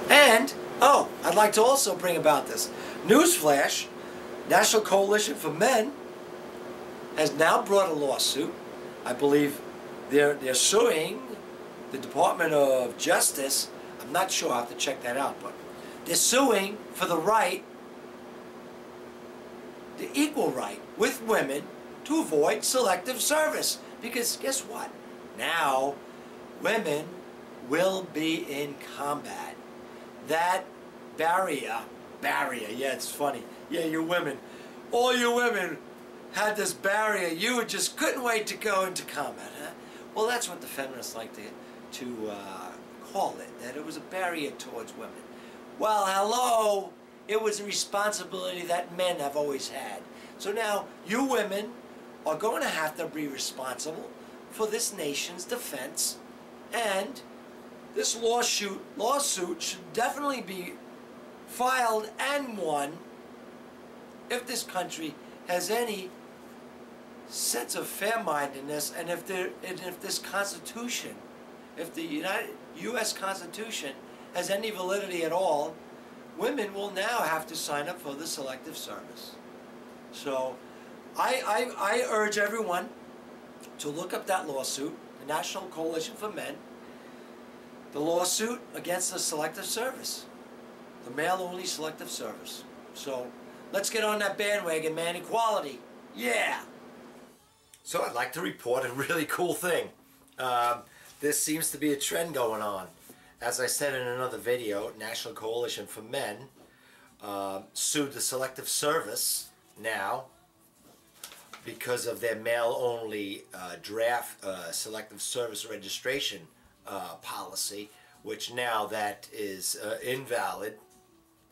And, oh, I'd like to also bring about this. Newsflash, National Coalition for Men has now brought a lawsuit. I believe they're suing the Department of Justice. I'm not sure, I'll have to check that out, but they're suing for the right, the equal right with women to avoid selective service. Because guess what? Now women will be in combat. That barrier, yeah, it's funny. Yeah, you women, all you women had this barrier. You just couldn't wait to go into combat, huh? Well, that's what the feminists like to call it, that it was a barrier towards women. Well, hello, it was a responsibility that men have always had. So now you women are going to have to be responsible for this nation's defense, and this lawsuit should definitely be filed and won if this country has any sense of fair-mindedness, and if this Constitution, if the U.S. Constitution has any validity at all, women will now have to sign up for the selective service. So I urge everyone to look up that lawsuit, the National Coalition for Men, the lawsuit against the selective service, the male-only selective service. So let's get on that bandwagon, man. Equality, yeah! So I'd like to report a really cool thing. This seems to be a trend going on. As I said in another video, National Coalition for Men sued the Selective Service now because of their male-only draft Selective Service registration policy, which now that is invalid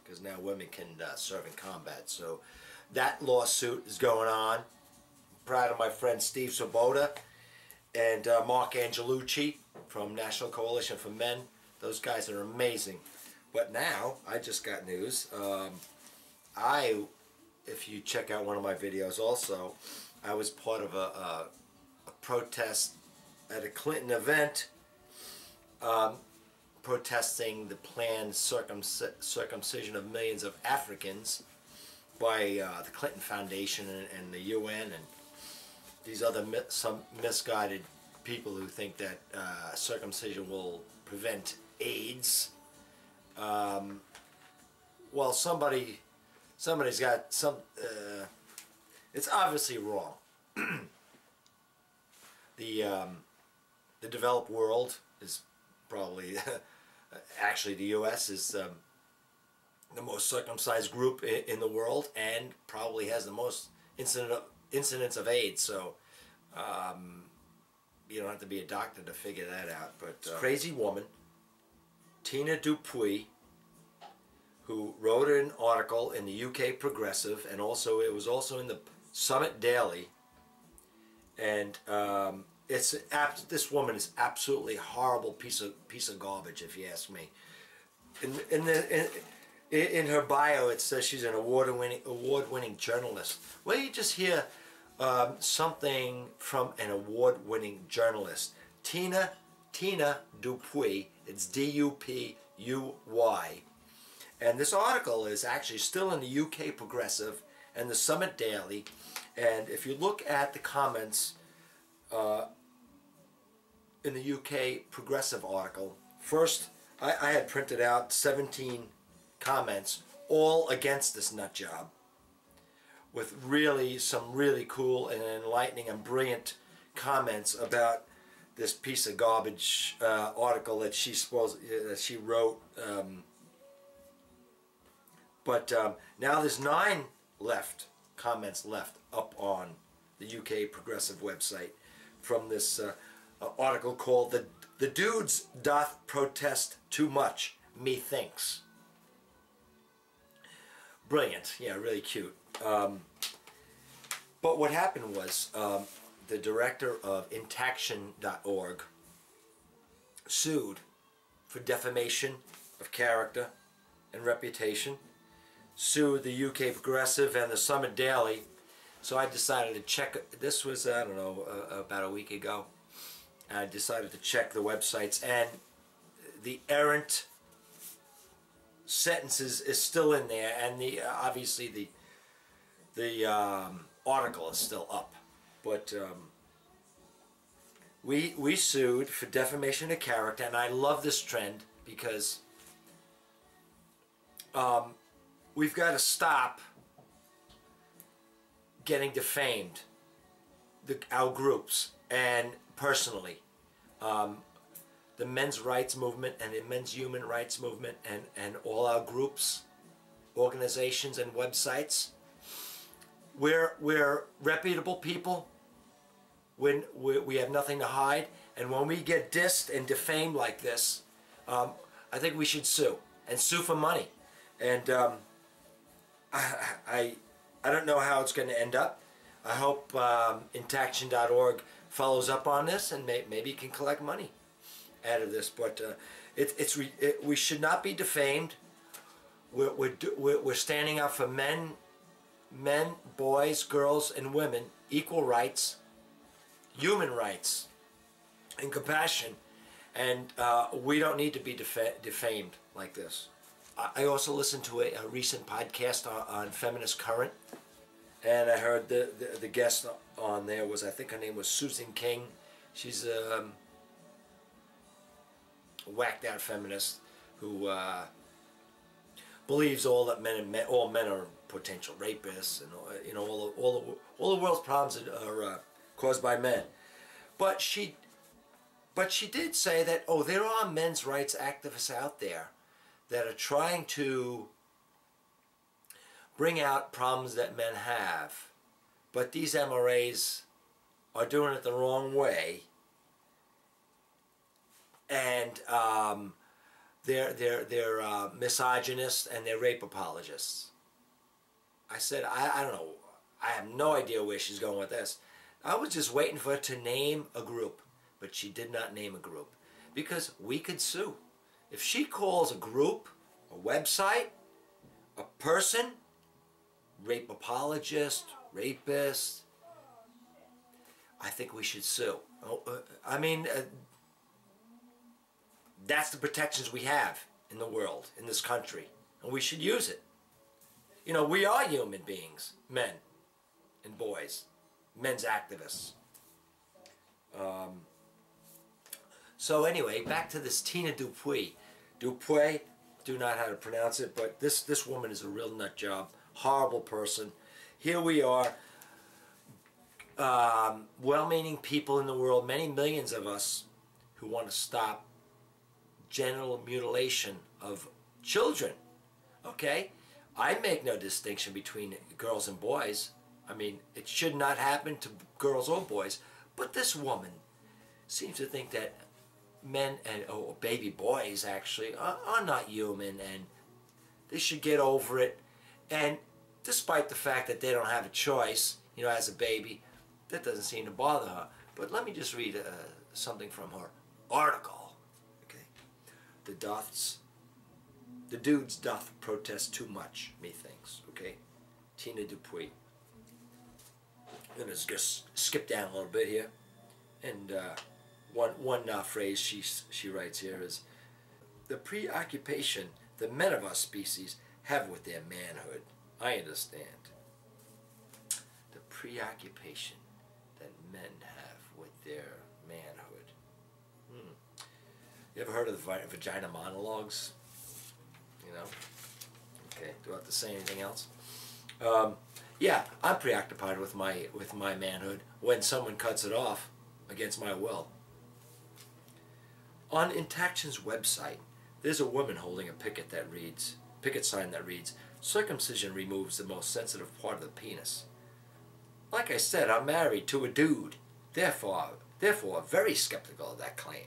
because now women can serve in combat. So that lawsuit is going on. I'm proud of my friend Steve Svoboda and Mark Angelucci from National Coalition for Men. Those guys are amazing. But now, I just got news. If you check out one of my videos also, I was part of a protest at a Clinton event protesting the planned circumcision of millions of Africans by the Clinton Foundation and the UN and these other some misguided people who think that circumcision will prevent AIDS. Well, somebody's got some. It's obviously wrong. The developed world is probably actually the U.S. is the most circumcised group in the world and probably has the most incidents of AIDS. So you don't have to be a doctor to figure that out. But crazy woman, Tina Dupuy, who wrote an article in the UK Progressive, and also it was also in the Summit Daily, and this woman is absolutely horrible piece of garbage, if you ask me. In her bio, it says she's an award-winning journalist. Well, you just hear something from an award-winning journalist, Tina Dupuy. It's D-U-P-U-Y. And this article is actually still in the UK Progressive and the Summit Daily. And if you look at the comments in the UK Progressive article, first I had printed out 17 comments, all against this nut job, with some really cool and enlightening and brilliant comments about this piece of garbage article that she wrote. But now there's 9 comments left up on the UK Progressive website from this article called "The Dudes Doth Protest Too Much, Methinks." Brilliant, yeah, really cute. But what happened was the director of intaction.org sued for defamation of character and reputation, sued the UK Progressive and the Summit Daily. So I decided to check. This was, I don't know, about a week ago. I decided to check the websites, and the errant sentence is still in there, and the obviously the article is still up. But we sued for defamation of character, and I love this trend because we've got to stop getting defamed, our groups, and personally. The men's rights movement and the men's human rights movement and all our groups, organizations, and websites. We're reputable people. We have nothing to hide. And when we get dissed and defamed like this, I think we should sue. And sue for money. And I don't know how it's going to end up. I hope intaction.org follows up on this and maybe can collect money out of this, but we should not be defamed. We're standing up for men, boys, girls, and women, equal rights, human rights, and compassion, and we don't need to be defamed like this. I also listened to a recent podcast on Feminist Current, and I heard the guest on there was, I think her name was Susan King. She's whacked out feminist who believes all men are potential rapists, and all the world's problems are caused by men. But she did say that there are men's rights activists out there that are trying to bring out problems that men have, but these MRAs are doing it the wrong way, and they're misogynists and they're rape apologists. I said, I don't know, I have no idea where she's going with this. I was just waiting for her to name a group, but she did not name a group, because we could sue. If she calls a group, a website, a person, rape apologist, rapist, I think we should sue. I mean, that's the protections we have in the world, in this country, and we should use it. You know, we are human beings, men and boys, men's activists. So anyway, back to this Tina Dupuy. Dupuy, do not know how to pronounce it, but this woman is a real nut job. Horrible person. Here we are, well-meaning people in the world, many millions of us, who want to stop genital mutilation of children. Okay? I make no distinction between girls and boys. I mean, it should not happen to girls or boys. But this woman seems to think that men and baby boys actually are not human, and they should get over it. And despite the fact that they don't have a choice, you know, as a baby, that doesn't seem to bother her. But let me just read something from her article. Okay, the dudes doth protest too much, methinks. Okay, Tina Dupuy. I'm gonna just skip down a little bit here, and one phrase she writes here is, the preoccupation the men of our species have with their manhood. I understand. The preoccupation that men have with their manhood. You ever heard of the vagina monologues? You know? Okay, do I have to say anything else? Yeah, I'm preoccupied with my manhood when someone cuts it off against my will. On Intaction's website, there's a woman holding a picket sign that reads, circumcision removes the most sensitive part of the penis. Like I said, I'm married to a dude, therefore very skeptical of that claim.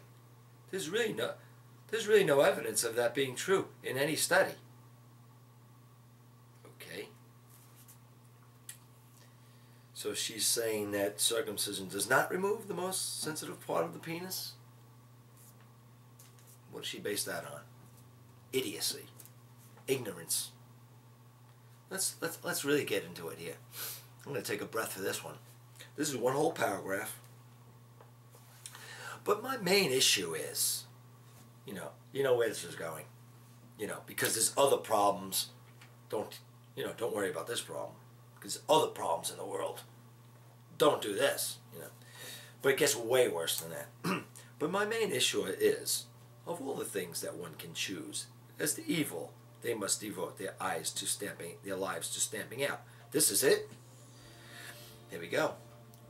There's really no evidence of that being true in any study. Okay. So she's saying that circumcision does not remove the most sensitive part of the penis? What does she base that on? Idiocy. Ignorance. Let's really get into it here. I'm going to take a breath for this one. This is one whole paragraph. But my main issue is, you know where this is going. because there's other problems. Don't worry about this problem, because there's other problems in the world. Don't do this, But it gets way worse than that. But my main issue is, of all the things that one can choose as the evil, they must devote their lives to stamping out. This is it. Here we go.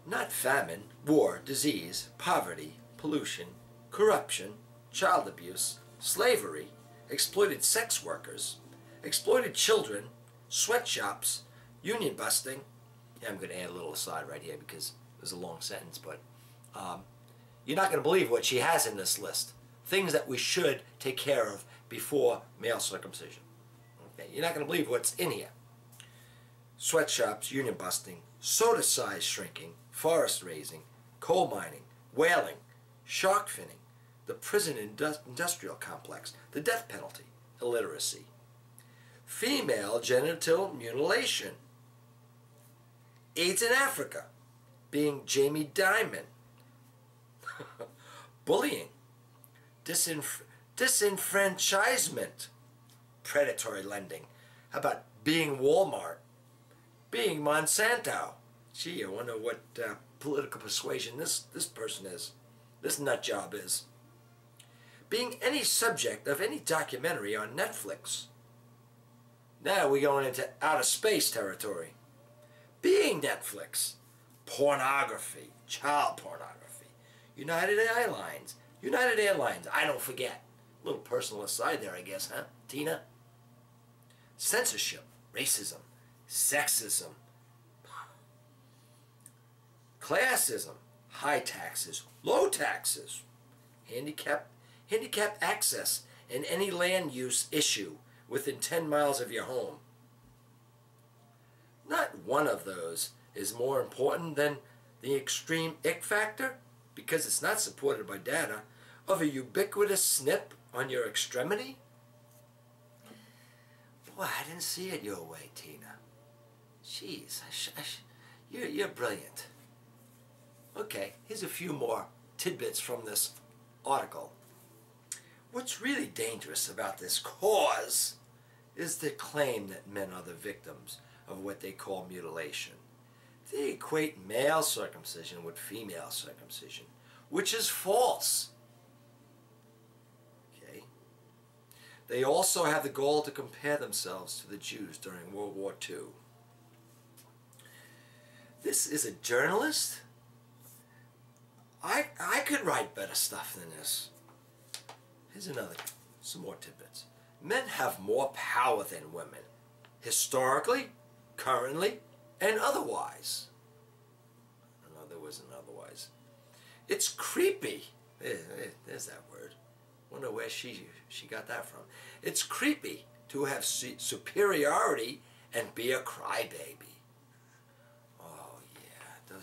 Not famine, war, disease, poverty, pollution, corruption, child abuse, slavery, exploited sex workers, exploited children, sweatshops, union busting. Yeah, I'm going to add a little aside right here because there's a long sentence, but you're not going to believe what she has in this list. Things that we should take care of before male circumcision. Okay, you're not going to believe what's in here. Sweatshops, union busting, soda size shrinking, forest raising, coal mining, whaling, shark finning, the prison industrial complex, the death penalty, illiteracy, female genital mutilation, AIDS in Africa, being Jamie Dimon, bullying, disenfranchisement, predatory lending. How about being Walmart, being Monsanto? Gee, I wonder what political persuasion this person is, this nut job is. Being any subject of any documentary on Netflix. Now we're going into outer space territory. Being Netflix, pornography, child pornography, United Airlines, I don't forget. A little personal aside there, I guess, huh, Tina? Censorship, racism, sexism, classism, high taxes, low taxes, handicap access, and any land use issue within 10 miles of your home. Not one of those is more important than the extreme ick factor, because it's not supported by data, of a ubiquitous snip on your extremity. Boy, I didn't see it your way, Tina. Jeez, you're brilliant. Okay, here's a few more tidbits from this article. What's really dangerous about this cause is the claim that men are the victims of what they call mutilation. They equate male circumcision with female circumcision, which is false. Okay? They also have the goal to compare themselves to the Jews during World War II. This is a journalist? I could write better stuff than this. Here's some more tidbits. Men have more power than women, historically, currently, and otherwise. I know there was an otherwise. It's creepy. There's that word. Wonder where she got that from. It's creepy to have superiority and be a crybaby. Oh yeah,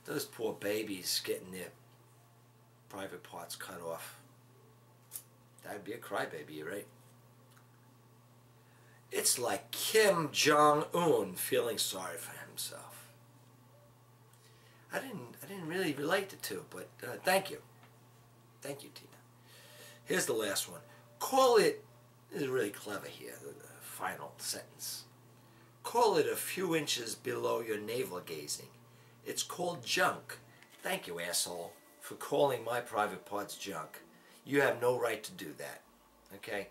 those poor babies getting their private parts cut off. That'd be a crybaby, you're right? It's like Kim Jong-un feeling sorry for himself. I didn't really relate the two, but thank you. Thank you, Tina. Here's the last one. Call it, this is really clever here, the final sentence. Call it a few inches below your navel gazing. It's called junk. Thank you, asshole, for calling my private parts junk. You have no right to do that, okay?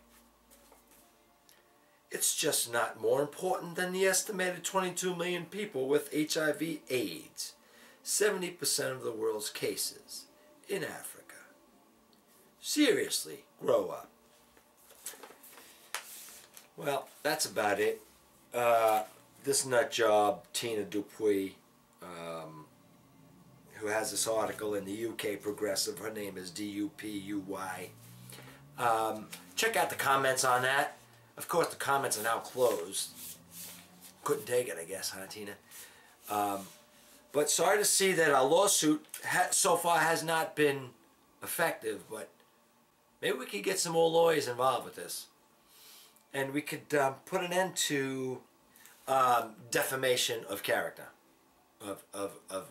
It's just not more important than the estimated 22 million people with HIV/AIDS, 70% of the world's cases in Africa. Seriously, grow up. Well, that's about it. This nut job, Tina Dupuy, who has this article in the UK Progressive, her name is D-U-P-U-Y. Check out the comments on that. Of course, the comments are now closed. Couldn't take it, I guess, huh, Tina? But sorry to see that our lawsuit so far has not been effective, but maybe we could get some more lawyers involved with this. And we could put an end to defamation of character of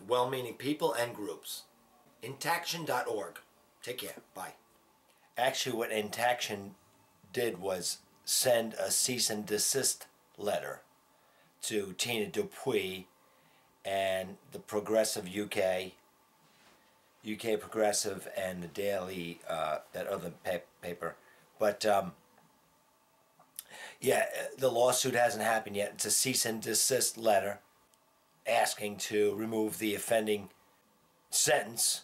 well-meaning people and groups. Intaction.org. Take care. Bye. Actually, what Intaction did was send a cease and desist letter to Tina Dupuis and the Progressive UK Progressive, and the Daily, that other paper. But yeah, the lawsuit hasn't happened yet. It's a cease and desist letter asking to remove the offending sentence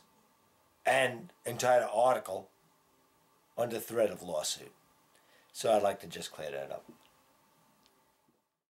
and entire article under threat of lawsuit. So I'd like to just clear that up.